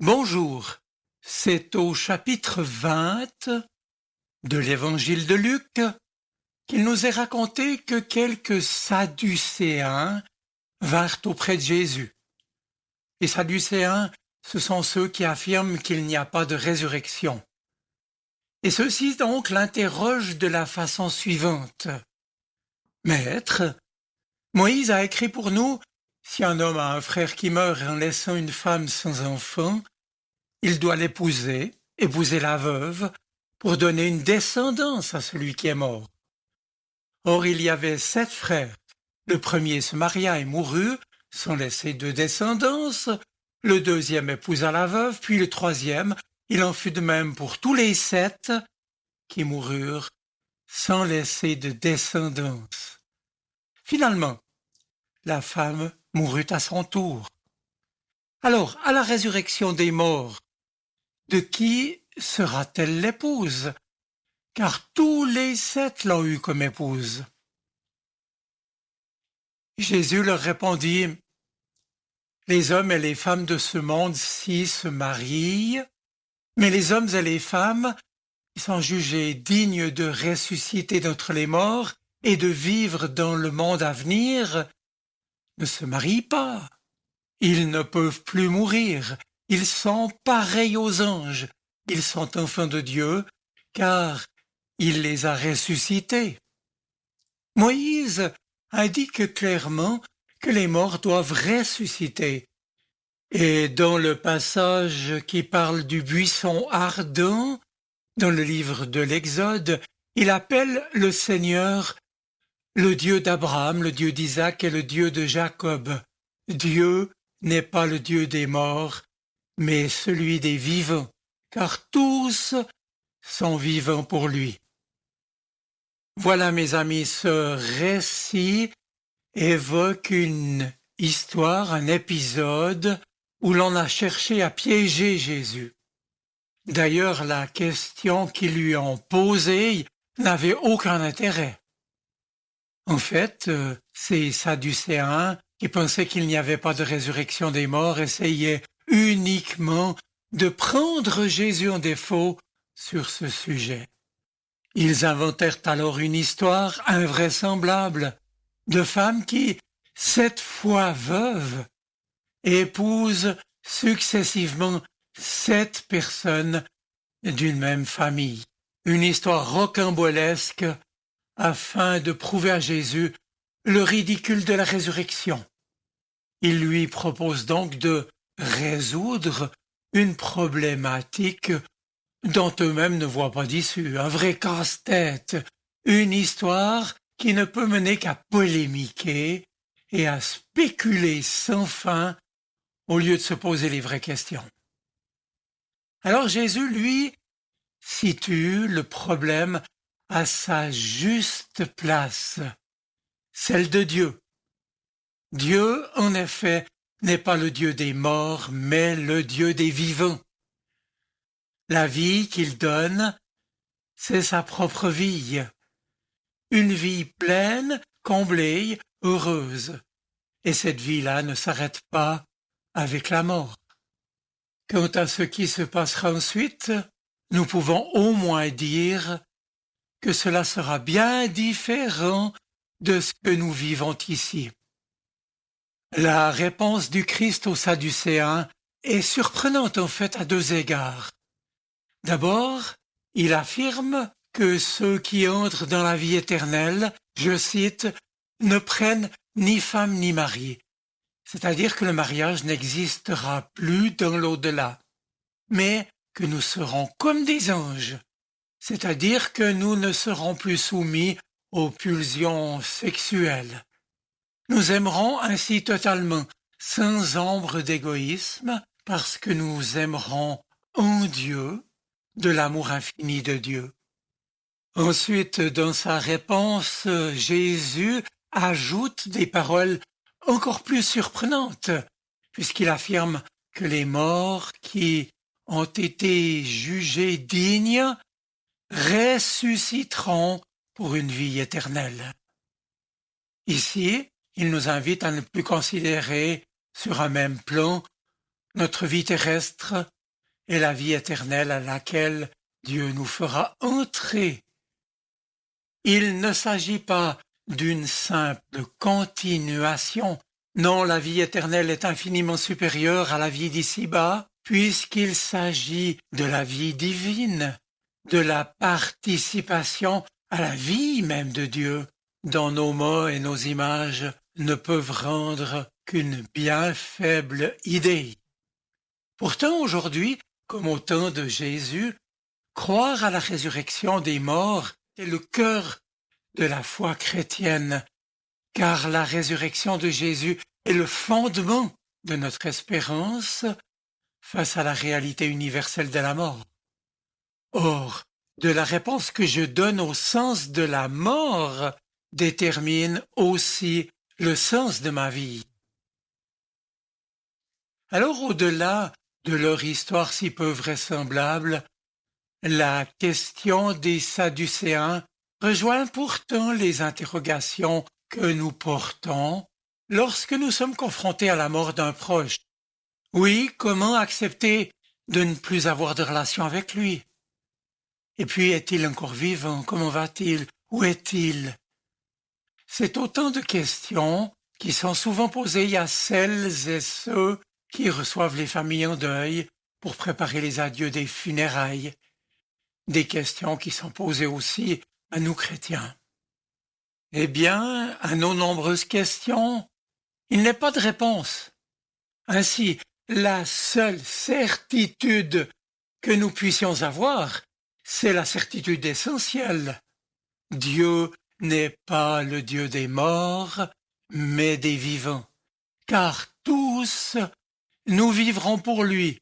Bonjour, c'est au chapitre 20 de l'évangile de Luc qu'il nous est raconté que quelques Sadducéens vinrent auprès de Jésus. Les Sadducéens, ce sont ceux qui affirment qu'il n'y a pas de résurrection. Et ceux-ci donc l'interrogent de la façon suivante. « Maître, Moïse a écrit pour nous, si un homme a un frère qui meurt en laissant une femme sans enfant, il doit l'épouser, épouser la veuve, pour donner une descendance à celui qui est mort. Or il y avait 7 frères. Le premier se maria et mourut, sans laisser de descendance. Le deuxième épousa la veuve, puis le troisième. Il en fut de même pour tous les 7 qui moururent sans laisser de descendance. Finalement, la femme mourut à son tour. Alors, à la résurrection des morts, de qui sera-t-elle l'épouse? Car tous les 7 l'ont eue comme épouse. Jésus leur répondit, « Les hommes et les femmes de ce monde-ci se marient, mais les hommes et les femmes qui sont jugés dignes de ressusciter d'entre les morts et de vivre dans le monde à venir ne se marient pas. Ils ne peuvent plus mourir. Ils sont pareils aux anges. Ils sont enfants de Dieu, car il les a ressuscités. » Moïse indique clairement que les morts doivent ressusciter. Et dans le passage qui parle du buisson ardent, dans le livre de l'Exode, il appelle le Seigneur le Dieu d'Abraham, le Dieu d'Isaac et le Dieu de Jacob. Dieu n'est pas le Dieu des morts, mais celui des vivants, car tous sont vivants pour lui. Voilà, mes amis, ce récit évoque une histoire, un épisode où l'on a cherché à piéger Jésus. D'ailleurs, la question qu'ils lui ont posée n'avait aucun intérêt. En fait, ces Sadducéens qui pensaient qu'il n'y avait pas de résurrection des morts essayaient uniquement de prendre Jésus en défaut sur ce sujet. Ils inventèrent alors une histoire invraisemblable de femmes qui, 7 fois veuves, épousent successivement 7 personnes d'une même famille. Une histoire rocambolesque afin de prouver à Jésus le ridicule de la résurrection. Il lui propose donc de résoudre une problématique dont eux-mêmes ne voient pas d'issue, un vrai casse-tête, une histoire qui ne peut mener qu'à polémiquer et à spéculer sans fin au lieu de se poser les vraies questions. Alors Jésus, lui, situe le problème à sa juste place, celle de Dieu. Dieu, en effet, n'est pas le Dieu des morts, mais le Dieu des vivants. La vie qu'il donne, c'est sa propre vie. Une vie pleine, comblée, heureuse. Et cette vie-là ne s'arrête pas avec la mort. Quant à ce qui se passera ensuite, nous pouvons au moins dire que cela sera bien différent de ce que nous vivons ici. La réponse du Christ aux Sadducéens est surprenante en fait à 2 égards. D'abord, il affirme que ceux qui entrent dans la vie éternelle, je cite, ne prennent ni femme ni mari, c'est-à-dire que le mariage n'existera plus dans l'au-delà, mais que nous serons comme des anges, c'est-à-dire que nous ne serons plus soumis aux pulsions sexuelles. Nous aimerons ainsi totalement, sans ombre d'égoïsme, parce que nous aimerons en Dieu, de l'amour infini de Dieu. Ensuite, dans sa réponse, Jésus ajoute des paroles encore plus surprenantes, puisqu'il affirme que les morts qui ont été jugés dignes ressusciteront pour une vie éternelle. Ici, il nous invite à ne plus considérer sur un même plan notre vie terrestre est la vie éternelle à laquelle Dieu nous fera entrer. Il ne s'agit pas d'une simple continuation. Non, la vie éternelle est infiniment supérieure à la vie d'ici-bas, puisqu'il s'agit de la vie divine, de la participation à la vie même de Dieu, dont nos mots et nos images ne peuvent rendre qu'une bien faible idée. Pourtant, aujourd'hui, comme au temps de Jésus, croire à la résurrection des morts est le cœur de la foi chrétienne, car la résurrection de Jésus est le fondement de notre espérance face à la réalité universelle de la mort. Or, de la réponse que je donne au sens de la mort détermine aussi le sens de ma vie. Alors, au-delà de leur histoire si peu vraisemblable, la question des Sadducéens rejoint pourtant les interrogations que nous portons lorsque nous sommes confrontés à la mort d'un proche. Oui, comment accepter de ne plus avoir de relation avec lui? Et puis, est-il encore vivant? Comment va-t-il? Où est-il? C'est autant de questions qui sont souvent posées à celles et ceux qui reçoivent les familles en deuil pour préparer les adieux des funérailles. Des questions qui sont posées aussi à nous chrétiens. Eh bien, à nos nombreuses questions, il n'est pas de réponse. Ainsi, la seule certitude que nous puissions avoir, c'est la certitude essentielle. Dieu n'est pas le Dieu des morts, mais des vivants, car tous nous vivrons pour lui.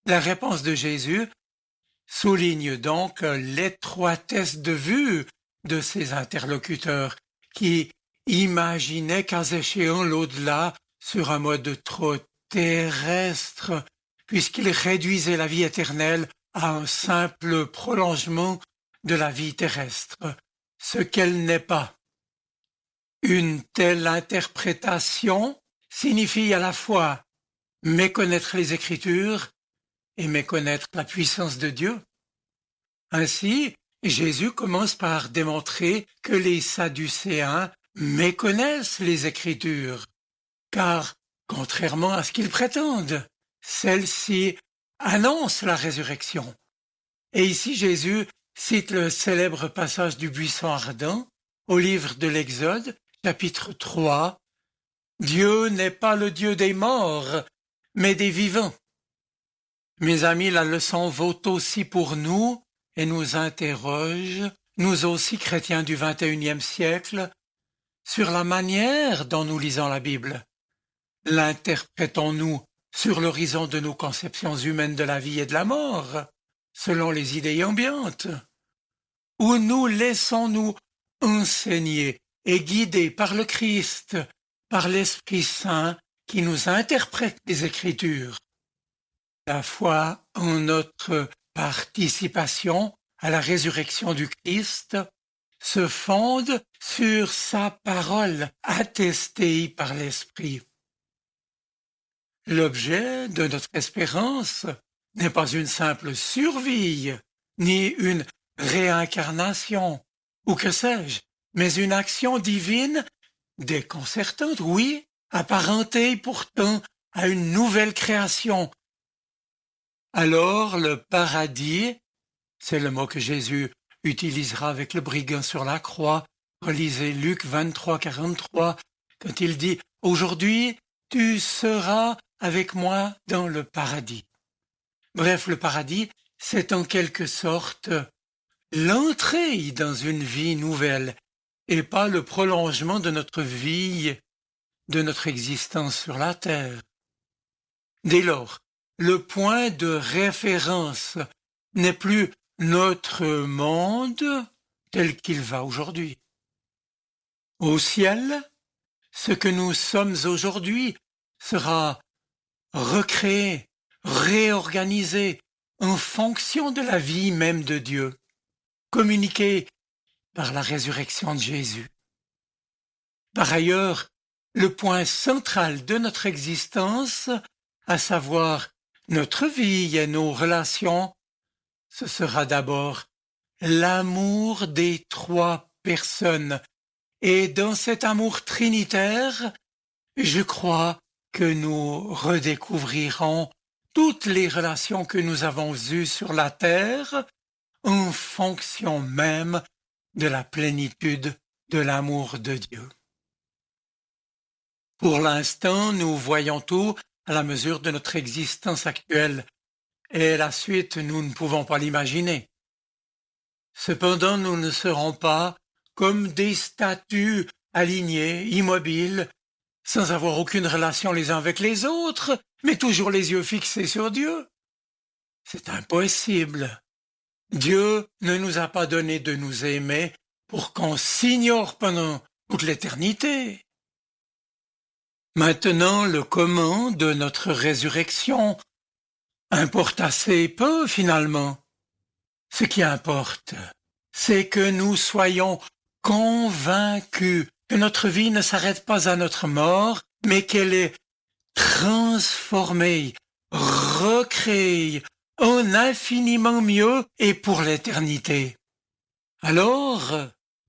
La réponse de Jésus souligne donc l'étroitesse de vue de ses interlocuteurs qui imaginaient cas échéant l'au-delà sur un mode trop terrestre, puisqu'il réduisait la vie éternelle à un simple prolongement de la vie terrestre, ce qu'elle n'est pas. Une telle interprétation signifie à la fois méconnaître les Écritures et méconnaître la puissance de Dieu. Ainsi, Jésus commence par démontrer que les Sadducéens méconnaissent les Écritures, car, contrairement à ce qu'ils prétendent, celles-ci annoncent la résurrection. Et ici, Jésus cite le célèbre passage du buisson ardent au livre de l'Exode, chapitre 3. « Dieu n'est pas le Dieu des morts, mais des vivants. » Mes amis, la leçon vaut aussi pour nous et nous interroge, nous aussi chrétiens du XXIe siècle, sur la manière dont nous lisons la Bible. L'interprétons-nous sur l'horizon de nos conceptions humaines de la vie et de la mort, selon les idées ambiantes, ou nous laissons-nous enseigner et guider par le Christ, par l'Esprit Saint qui nous interprète les Écritures? La foi en notre participation à la résurrection du Christ se fonde sur sa parole attestée par l'Esprit. L'objet de notre espérance n'est pas une simple survie, ni une réincarnation, ou que sais-je, mais une action divine déconcertante, oui, apparentée pourtant à une nouvelle création. Alors le paradis, c'est le mot que Jésus utilisera avec le brigand sur la croix. Relisez Luc 23, 43, quand il dit « Aujourd'hui, tu seras avec moi dans le paradis. » Bref, le paradis, c'est en quelque sorte l'entrée dans une vie nouvelle et pas le prolongement de notre vie, de notre existence sur la terre. Dès lors, le point de référence n'est plus notre monde tel qu'il va aujourd'hui. Au ciel, ce que nous sommes aujourd'hui sera recréé, réorganisé en fonction de la vie même de Dieu, communiqué par la résurrection de Jésus. Par ailleurs, le point central de notre existence, à savoir notre vie et nos relations, ce sera d'abord l'amour des trois personnes. Et dans cet amour trinitaire, je crois que nous redécouvrirons toutes les relations que nous avons eues sur la terre en fonction même de la plénitude de l'amour de Dieu. Pour l'instant, nous voyons tout à la mesure de notre existence actuelle, et la suite, nous ne pouvons pas l'imaginer. Cependant, nous ne serons pas comme des statues alignées, immobiles, sans avoir aucune relation les uns avec les autres, mais toujours les yeux fixés sur Dieu. C'est impossible. Dieu ne nous a pas donné de nous aimer pour qu'on s'ignore pendant toute l'éternité. Maintenant, le comment de notre résurrection importe assez peu finalement. Ce qui importe, c'est que nous soyons convaincus que notre vie ne s'arrête pas à notre mort, mais qu'elle est transformée, recréée en infiniment mieux et pour l'éternité. Alors,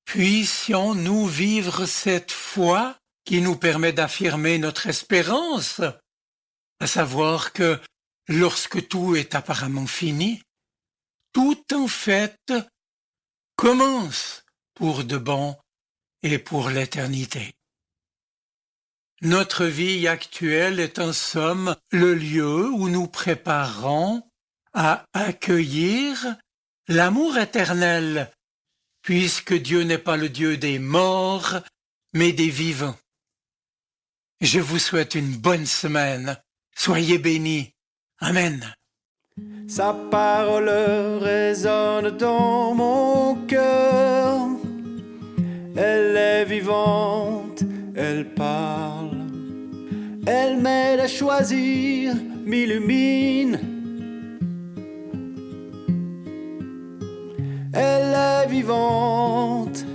puissions-nous vivre cette foi qui nous permet d'affirmer notre espérance, à savoir que lorsque tout est apparemment fini, tout en fait commence pour de bon et pour l'éternité. Notre vie actuelle est en somme le lieu où nous préparons à accueillir l'amour éternel, puisque Dieu n'est pas le Dieu des morts, mais des vivants. Je vous souhaite une bonne semaine. Soyez bénis. Amen. Sa parole résonne dans mon cœur. Elle est vivante, elle parle. Elle m'aide à choisir, m'illumine. Elle est vivante,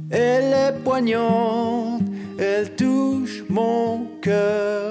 elle est poignante, elle touche mon cœur.